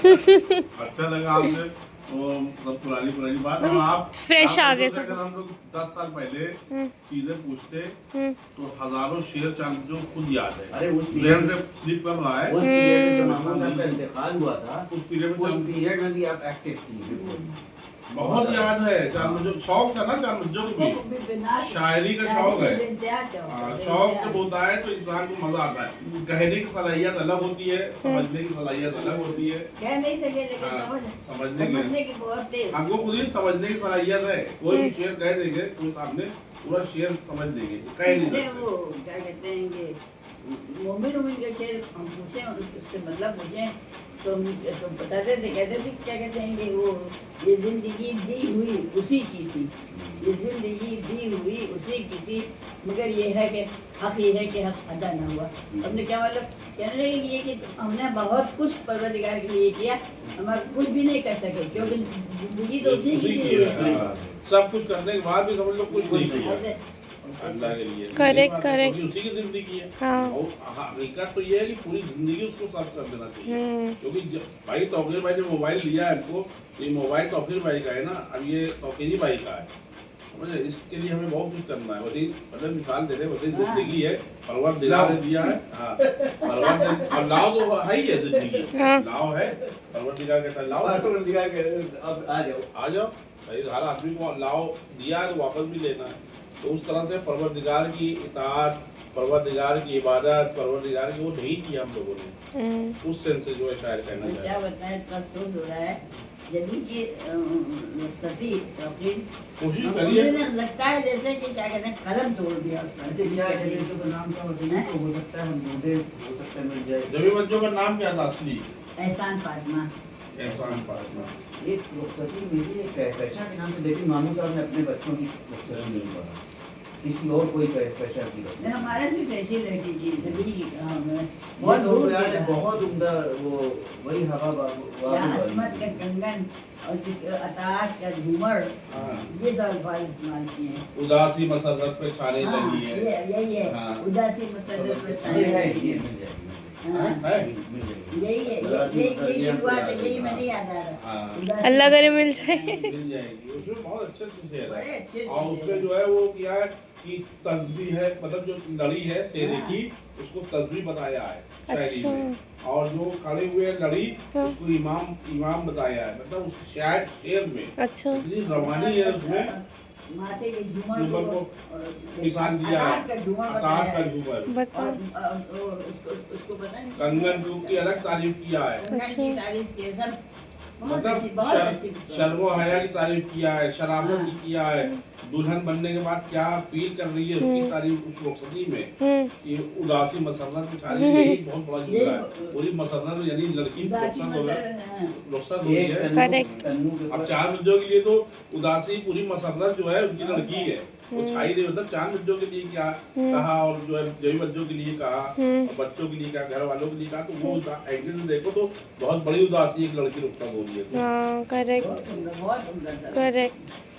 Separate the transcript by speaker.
Speaker 1: अच्छा लगा आपसे वो सब पुरानी पुरानी बात। और आप
Speaker 2: फ्रेश आ गए सब।
Speaker 1: अगर हम लोग 10 साल पहले चीजें पूछते
Speaker 2: हम्म,
Speaker 1: तो हजारों शेर चांद जो खुद याद है।
Speaker 3: अरे उस
Speaker 1: जहन से स्लिप कर रहा है।
Speaker 3: उस पीरियड में जब महमूद साहब का इंतकाल हुआ था
Speaker 1: उस पीरियड
Speaker 3: उस
Speaker 1: में
Speaker 3: पीरियड में भी आप एक्टिव थी।
Speaker 1: बहुत याद है। चांद मुझे शौक था ना, चांद मुझे भी शायरी का शौक है। शौक जब होता है तो इंसान को मजा आता है। कहने की सलाहियत अलग होती है, समझने की सलाहियत अलग होती है।
Speaker 4: कह नहीं सके लेकिन समझने की बहुत तेज।
Speaker 1: हमको खुद ही समझने की सलाहियत है। कोई भी शेर कह देंगे तो सामने पूरा शेर समझ लेंगे, कह नहीं
Speaker 4: अरे
Speaker 1: सकते।
Speaker 4: वो क्या कहते हैं कि मोमिन के शेर हम पूछे उससे मतलब पूछे तो बताते थे, कहते थे क्या कहते हैं कि वो ये जिंदगी दी हुई उसी की थी, ये जिंदगी दी हुई उसी की थी, मगर ये है कि हक ये है कि हक अदा ना हुआ। हमने क्या मतलब कहने लगे कि ये कि हमने बहुत कुछ परवरदिगार के लिए किया, हमारा कुछ भी नहीं कर सके क्योंकि जिंदगी तो उसी की दी हुई है।
Speaker 1: सब कुछ करने के बाद भी समझ लो कुछ नहीं किया अल्लाह के लिए।
Speaker 2: Correct, correct.
Speaker 1: उसी की जिंदगी है।
Speaker 2: हाँ।
Speaker 1: और हकीकत तो ये है कि पूरी जिंदगी उसको सर्व कर देना चाहिए। क्योंकि भाई तौकीर भाई ने मोबाइल दिया है हमको, ये मोबाइल तौकीर भाई का है ना, अब ये तौकीरी भाई का है। समझे, इसके लिए हमें बहुत कुछ करना है। वही मतलब मिसाल दे रहे, वही जिंदगी है, परवरदिगार ने दिया है। हाँ, परवरदिगार और लाओ तो है ही है जिंदगी। लाओ है, परवरदिगार कहता है लाओ,
Speaker 3: परवरदिगार के अब
Speaker 1: आ जाओ। भाई हर आदमी को लाओ दिया है तो वापस भी लेना है। तो उस तरह से परवरदिगार की इताअत, परवरदिगार की इबादत, परवरदिगार की वो नहीं किया हम लोगों ने। उस सेंस से जो है शायद कहना
Speaker 4: क्या
Speaker 1: चाहिए।
Speaker 4: बताएं, इतना अफसोस हो रहा है जब कि सती तौकीर
Speaker 1: कोशिश
Speaker 4: मुझे
Speaker 1: करिए।
Speaker 4: ना लगता है जैसे कि क्या कहते हैं कलम तोड़ दिया उस पर।
Speaker 3: अच्छा क्या है तो नाम क्या बताइए, तो हो सकता है हम ढूंढे, हो सकता है मिल जाए।
Speaker 1: जबी बच्चों का नाम क्या था असली?
Speaker 4: एहसान फातिमा।
Speaker 1: एहसान फातिमा।
Speaker 3: एक रुखसती मेरी एक पेशा के नाम से, लेकिन मामू साहब ने अपने बच्चों की रुखसती नहीं पढ़ा, किसी और कोई पेशा की
Speaker 4: नहीं, हमारे सिर्फ ऐसी लड़की की नबी की काम है।
Speaker 3: बहुत दूर यार है, बहुत उम्दा वो वही हवा बाबू
Speaker 4: या असमत का कंगन और किसके अताश का झूमर, ये सब अल्फाज इस्तेमाल किए हैं।
Speaker 1: उदासी मसरत पे छाने लगी है।
Speaker 4: यही है
Speaker 1: हाँ।
Speaker 4: उदासी मसरत पे
Speaker 3: ये
Speaker 4: छाने
Speaker 3: है,
Speaker 4: लगी
Speaker 3: ये
Speaker 4: है।
Speaker 3: मिल जाएगी,
Speaker 4: हाँ?
Speaker 1: है?
Speaker 3: मिल जाएगी।
Speaker 4: यही है, यही शुरुआत है, यही मैंने याद आ रहा।
Speaker 1: हाँ।
Speaker 4: उदासी
Speaker 2: अल्लाह करे मिल जाए।
Speaker 1: मिल जाएगी। उसमें बहुत अच्छे अच्छे शेर
Speaker 4: बड़े
Speaker 1: है।
Speaker 4: अच्छे
Speaker 1: और
Speaker 4: शेर
Speaker 1: उसमें
Speaker 4: हैं।
Speaker 1: जो है वो क्या है कि तस्बीह है, मतलब जो लड़ी है शेरे की, उसको तस्बीह बताया है शायरी
Speaker 2: अच्छा।
Speaker 1: में। और जो खड़े हुए लड़ी
Speaker 2: हाँ।
Speaker 1: उसको इमाम बताया है, मतलब उस शायद शेर में
Speaker 2: अच्छा।
Speaker 1: इतनी रवानी है उसमें।
Speaker 4: माथे के झूमर
Speaker 1: झूमर को निशान दिया है,
Speaker 4: अतार का झूमर
Speaker 1: अतार
Speaker 4: बताया
Speaker 1: का
Speaker 4: है।
Speaker 1: झूमर।
Speaker 2: बता।
Speaker 4: और उसको पता नहीं
Speaker 1: कंगन की अलग तारीफ किया है।
Speaker 4: कंगन की तारीफ की है, सब बहुत
Speaker 1: मतलब
Speaker 4: अच्छी, बहुत अच्छी।
Speaker 1: शर्म हया की तारीफ किया है, शराफत की
Speaker 4: हाँ।
Speaker 1: किया है, दुल्हन बनने के बाद क्या फील कर रही है उसकी तारीफ उस रुखसती में। ये उदासी मसरत की शादी यही बहुत बड़ा जुमला है। पूरी मसरत यानी लड़की
Speaker 4: उदासी
Speaker 1: रुखसत हो
Speaker 4: मसरत,
Speaker 1: गई,
Speaker 4: हाँ।
Speaker 1: रुखसत हुई
Speaker 3: एक
Speaker 1: है।
Speaker 2: Correct.
Speaker 3: तन्नू के
Speaker 1: अब
Speaker 3: ऊपर-
Speaker 1: चार बच्चों के लिए तो उदासी पूरी मसरत जो है उनकी लड़की है, वो छाई नहीं। मतलब चार बच्चों के लिए क्या कहा और जो है जई बच्चों के लिए कहा और बच्चों के लिए कहा, घर वालों के लिए कहा, तो वो एंगल से देखो तो बहुत बड़ी उदासी एक लड़की रुखसत हो रही है।
Speaker 2: हाँ, करेक्ट
Speaker 4: बहुत सुंदर, बहुत सुंदर था।
Speaker 2: करेक्ट।